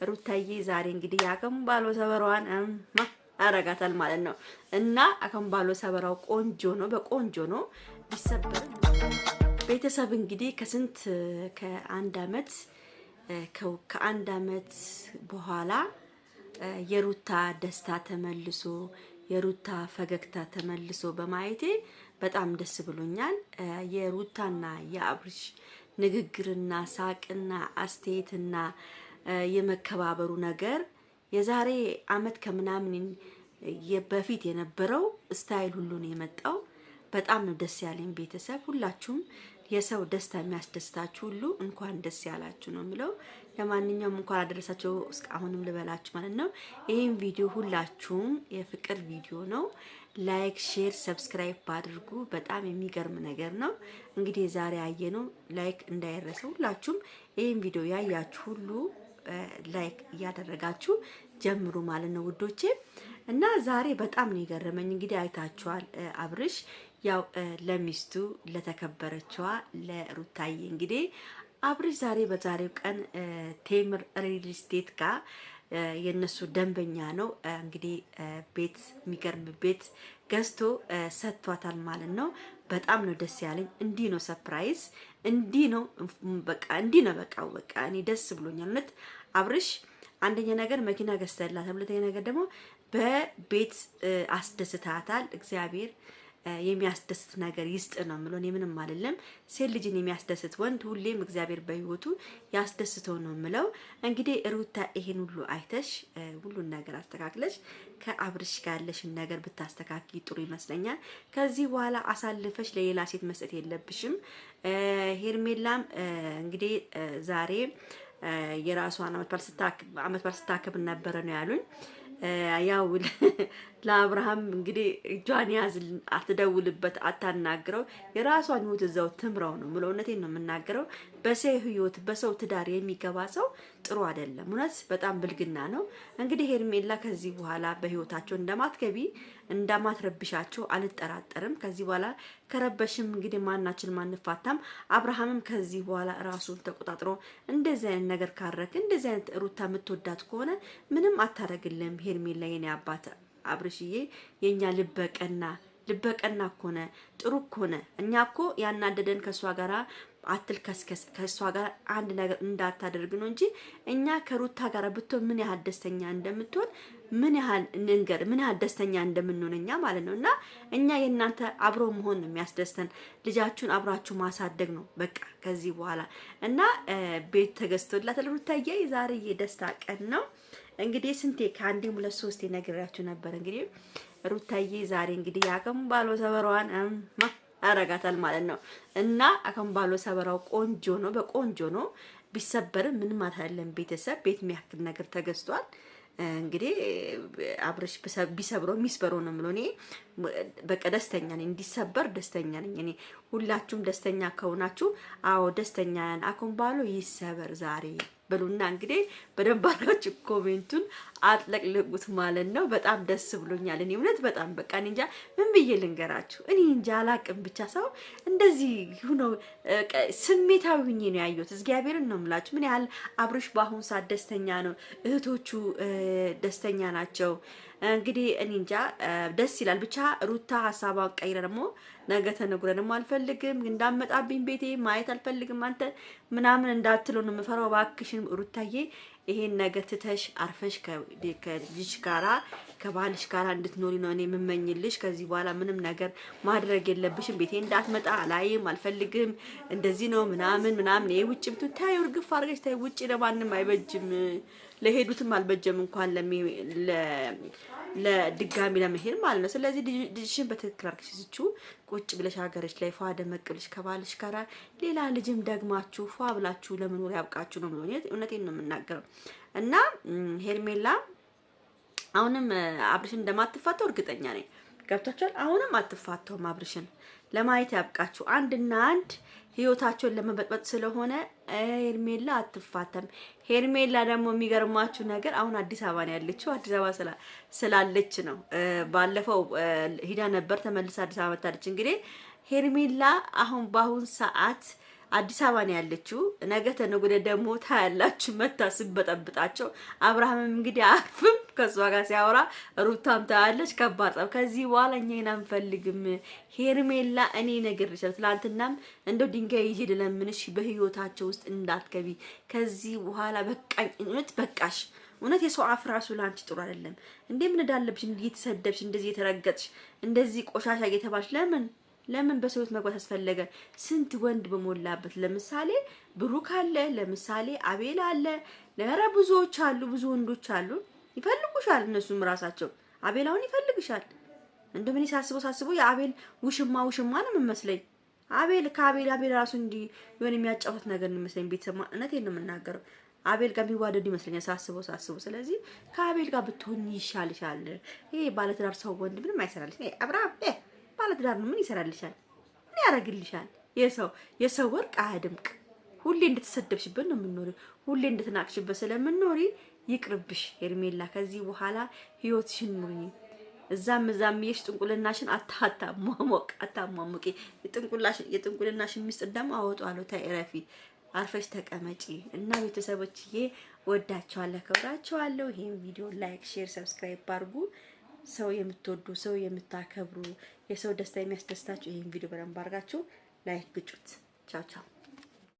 ሩታዬ ዛሬ እንግዲህ ያከምባሎ ሰበሯን አረጋታል ማለት ነው። እና አከምባሎ ሰበራው ቆንጆ ነው፣ በቆንጆ ነው ቢሰበር ቤተሰብ እንግዲህ ከአንድ አመት በኋላ የሩታ ደስታ ተመልሶ የሩታ ፈገግታ ተመልሶ በማየቴ በጣም ደስ ብሎኛል። የሩታና የአብርሽ ንግግርና ሳቅና አስተያየትና የመከባበሩ ነገር የዛሬ አመት ከምናምን በፊት የነበረው ስታይል ሁሉ ነው የመጣው። በጣም ነው ደስ ያለኝ። ቤተሰብ ሁላችሁም የሰው ደስታ የሚያስደስታችሁ ሁሉ እንኳን ደስ ያላችሁ ነው የሚለው። ለማንኛውም እንኳን አደረሳችሁ እስካሁንም ልበላችሁ ማለት ነው። ይሄን ቪዲዮ ሁላችሁም የፍቅር ቪዲዮ ነው፣ ላይክ ሼር ሰብስክራይብ አድርጉ። በጣም የሚገርም ነገር ነው። እንግዲህ ዛሬ ያየነው ላይክ እንዳይረሳ። ሁላችሁም ይሄን ቪዲዮ ያያችሁ ሁሉ ላይክ እያደረጋችሁ ጀምሩ ማለት ነው ውዶቼ። እና ዛሬ በጣም ነው የገረመኝ። እንግዲህ አይታችኋል አብርሽ ያው ለሚስቱ ለተከበረችዋ ለሩታዬ እንግዲህ አብርሽ ዛሬ በዛሬው ቀን ቴምር ሪል ስቴት ጋር የነሱ ደንበኛ ነው እንግዲህ ቤት የሚገርም ቤት ገዝቶ ሰጥቷታል ማለት ነው። በጣም ነው ደስ ያለኝ። እንዲህ ነው ሰርፕራይዝ፣ እንዲህ ነው በቃ እኔ ደስ ብሎኛል እውነት። አብርሽ አንደኛ ነገር መኪና ገዝተላት፣ ሁለተኛ ነገር ደግሞ በቤት አስደስታታል። እግዚአብሔር የሚያስደስት ነገር ይስጥ ነው የምለው። እኔ ምንም አይደለም። ሴት ልጅን የሚያስደስት ወንድ ሁሌም እግዚአብሔር በህይወቱ ያስደስተው ነው የምለው። እንግዲህ ሩታ ይሄን ሁሉ አይተሽ ሁሉን ነገር አስተካክለሽ ከአብርሽ ጋር ያለሽን ነገር ብታስተካኪ ጥሩ ይመስለኛል። ከዚህ በኋላ አሳልፈሽ ለሌላ ሴት መስጠት የለብሽም። ሄርሜላም እንግዲህ ዛሬ የራሷን አመት በዓል ስታከብር ነበረ ነው ያሉኝ። ያው ለአብርሃም እንግዲህ እጇን ያዝልን፣ አትደውልበት፣ አታናግረው፣ የራሷን ህይወት እዛው ትምራው ነው የምለው። እውነቴን ነው የምናገረው። በሰው ህይወት በሰው ትዳር የሚገባ ሰው ጥሩ አይደለም። እውነት በጣም ብልግና ነው። እንግዲህ ሄርሜላ ከዚህ በኋላ በህይወታቸው እንደማትረብሻቸው አልጠራጠርም። ከዚህ በኋላ ከረበሽም እንግዲህ ማናችን ማንፋታም። አብርሃምም ከዚህ በኋላ ራሱን ተቆጣጥሮ እንደዚህ አይነት ነገር ካረክ እንደዚህ አይነት ሩታ የምትወዳት ከሆነ ምንም አታረግልም። ሄርሜላ የኔ አባት አብርሽዬ የኛ ልበቀና ኮነ ጥሩ ኮነ። እኛ እኮ ያናደደን ከሷ ጋራ አትልከስከስ ከሷ ጋር አንድ ነገር እንዳታደርግ ነው እንጂ እኛ ከሩታ ጋር ብትሆን ምን ያህል ደስተኛ እንደምትሆን ምን ያህል ደስተኛ እንደምንሆን እኛ ማለት ነውና እኛ የእናንተ አብሮ መሆን ነው የሚያስደስተን። ልጃችሁን አብራችሁ ማሳደግ ነው በቃ ከዚህ በኋላ እና ቤት ተገዝቶላት ሩታዬ ዛሬ የደስታ ቀን ነው። እንግዲህ ስንቴ ከአንዴም ሁለት ሶስቴ ነግሬያችሁ ነበር። እንግዲህ ሩታዬ ዛሬ እንግዲህ ያከምባሎ ሰበሯን አረጋታል ማለት ነው። እና አከምባሎ ሰበራው ቆንጆ ነው፣ በቆንጆ ነው ቢሰበርም ምንም አይደለም። ቤተሰብ ቤት የሚያክል ነገር ተገዝቷል። እንግዲህ አብርሽ ቢሰብረው የሚስበረው ነው የምለው። እኔ በቃ ደስተኛ ነኝ፣ እንዲሰበር ደስተኛ ነኝ እኔ። ሁላችሁም ደስተኛ ከሆናችሁ አዎ ደስተኛ ነን፣ አከምባሎ ይሰበር ዛሬ በሉና እንግዲህ በደንብ አድርጋችሁ ኮሜንቱን አጥለቅልቁት ማለት ነው። በጣም ደስ ብሎኛል እኔ እውነት በጣም በቃ እኔ እንጃ ምን ብዬ ልንገራችሁ። እኔ እንጃ አላቅም። ብቻ ሰው እንደዚህ ሆኖ ስሜታዊ ሆኜ ነው ያየሁት። እግዚአብሔርን ነው የምላችሁ። ምን ያህል አብርሽ በአሁኑ ሰዓት ደስተኛ ነው፣ እህቶቹ ደስተኛ ናቸው። እንግዲህ እኔ እንጃ ደስ ይላል። ብቻ ሩታ ሀሳቧን ቀይራ ደግሞ ነገ ተነግሮ ደግሞ አልፈልግም እንዳመጣብኝ ቤቴ ማየት አልፈልግም አንተ ምናምን እንዳትሉ ነው የምፈራው። እባክሽን ሩታዬ ይሄን ነገር ትተሽ አርፈሽ ከልጅሽ ጋራ ከባልሽ ጋራ እንድትኖሪ ነው እኔ የምመኝልሽ። ከዚህ በኋላ ምንም ነገር ማድረግ የለብሽም። ቤቴ እንዳትመጣ አላይም አልፈልግም እንደዚህ ነው ምናምን ይሄ ውጭ ብትይ ታዩ እርግፍ አድርገሽ ታዩ። ውጭ ለማንም አይበጅም፣ ለሄዱትም አልበጀም እንኳን ለድጋሚ ለመሄድ ማለት ነው። ስለዚህ ልጅሽን በትክክል አርክሽ እዚሁ ቁጭ ብለሽ ሀገርሽ ላይ ፏ ደመቅ ብለሽ ከባልሽ ጋራ ሌላ ልጅም ደግማችሁ ፏ ብላችሁ ለመኖር ያብቃችሁ ነው ማለት። እውነቴን ነው የምናገረው። እና ሄርሜላ አሁንም አብርሽን እንደማትፋተው እርግጠኛ ነኝ። ገብታችኋል? አሁንም አትፋተውም። አብርሽን ለማየት ያብቃችሁ። አንድና አንድ ህይወታቸውን ለመበጥበጥ ስለሆነ ሄርሜላ አትፋተም። ሄርሜላ ደግሞ የሚገርማችሁ ነገር አሁን አዲስ አበባ ነው ያለችው። አዲስ አበባ ስላለች ነው። ባለፈው ሂዳ ነበር ተመልሳ አዲስ አበባ መጣለች። እንግዲህ ሄርሜላ አሁን በአሁን ሰዓት አዲስ አበባ ነው ያለችው። ነገ ተነገ ወዲያ ደግሞ ታያላችሁ መታ ስበጠብጣቸው። አብርሃምም እንግዲህ አርፍም ከሷ ጋር ሲያወራ ሩታም ታያለች። ከባድ ጸብ። ከዚህ በኋላ እኛን አንፈልግም ሄርሜላ። እኔ ነግሬሻለሁ ትናንትናም እንደው ድንጋይ ይዤ ልለምንሽ በህይወታቸው ውስጥ እንዳትገቢ ከዚህ በኋላ በቃኝ። እውነት በቃሽ። እውነት የሰው አፍ ራሱ ላንቺ ጥሩ አይደለም እንዴ? ምን እንዳለብሽ እንዴ? ተሰደብሽ፣ እንደዚህ የተረገጥሽ፣ እንደዚህ ቆሻሻ እየተባልሽ ለምን በሰው ህይወት መግባት አስፈለገ? ስንት ወንድ በሞላበት። ለምሳሌ ብሩክ አለ፣ ለምሳሌ አቤል አለ፣ ለረ ብዙዎች አሉ፣ ብዙ ወንዶች አሉ። ይፈልጉሻል እነሱም ራሳቸው። አቤል አሁን ይፈልግሻል። እንደምን ሳስበው የአቤል ውሽማ ነው የምመስለኝ። አቤል ራሱ እንዲ የሆነ የሚያጫውት ነገር ነው የሚመስለኝ። ቤተሰብ እውነቴን ነው የምናገረው። አቤል ጋር ቢዋደዱ ይመስለኛል ሳስበው። ስለዚህ ከአቤል ጋር ብትሆን ይሻልሻል። ይሄ ባለትዳር ሰው ወንድ ምንም አይሰራልሽ። አብርሃም ባለትዳር ነው፣ ምን ይሰራልሻል? ምን ያደርግልሻል? የሰው ወርቅ አያድምቅ። ሁሌ እንድትሰደብሽበት ነው የምንኖሪ፣ ሁሌ እንድትናቅሽበት ስለምንኖሪ ይቅርብሽ ሄርሜላ። ከዚህ በኋላ ህይወትሽን ኑሪ። እዛም ይሽ ጥንቁልናሽን አታሟሙቂ። የጥንቁልናሽን ሚስጥር ደግሞ አወጣዋለሁ። ተይረፊ፣ አርፈሽ ተቀመጪ። እና ቤተሰቦችዬ ወዳቸዋለሁ፣ ከብራቸዋለሁ። ይሄን ቪዲዮ ላይክ፣ ሼር፣ ሰብስክራይብ አድርጉ። ሰው የምትወዱ ሰው የምታከብሩ የሰው ደስታ የሚያስደስታችሁ ይሄን ቪዲዮ በደንብ አድርጋችሁ ላይክ ግጩት። ቻው ቻው።